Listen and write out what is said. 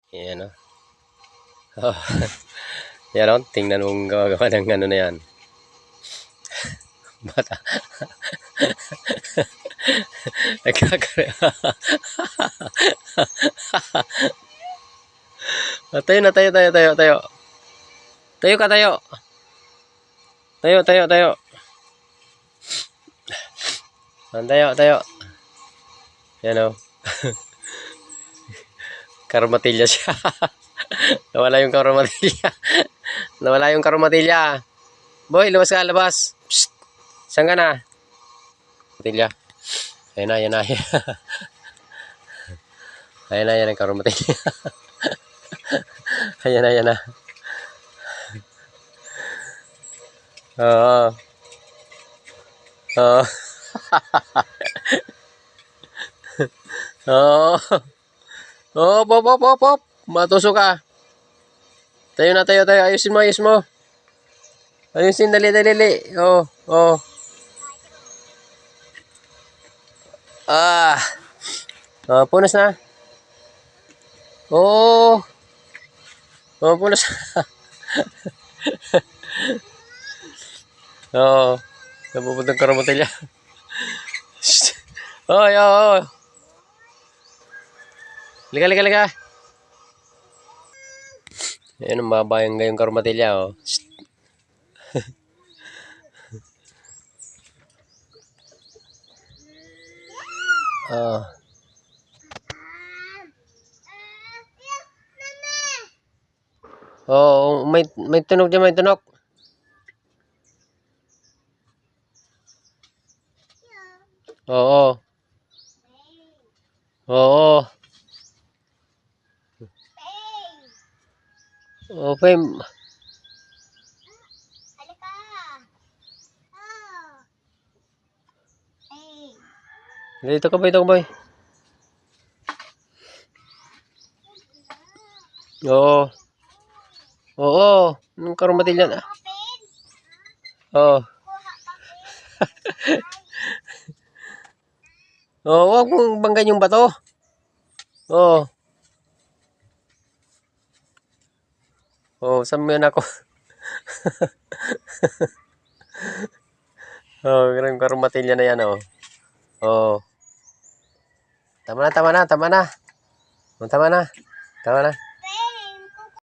Yan o. Oh. Yan o, tingnan mong gawa ng ano na yan. Bata. Nagkakare. Tayo na, tayo. Tayo ka, tayo. Tayo. Tayo. Yan o. Karmatilya siya. Nawala yung karomatilya. Boy, labas ka, labas. Psst. Saan ka na? Karomatilya. Ayan na. Ayan ang karomatilya. Ayan na. Oo. Oo. Oo. Oh, pop. Matusok ka. Tayo na. Ayusin mo. Ayusin, dali. Oh. Ah. Punas na. Oh. Punas. Oo. Napupuntang karomatilya. Oh. Lika. Ayan, ang babayang ngayong karomatilya, oh. Oh, may tunog dyan, may tunog. Oo. Okay. Dito ka, boy. Oo. Anong karomatilya na? Oo. Huwag mong banggan yung bato. Oo. Saan mo yun ako? Ganun karomatilya na yan, oh. Oo. Tama na. Tama na.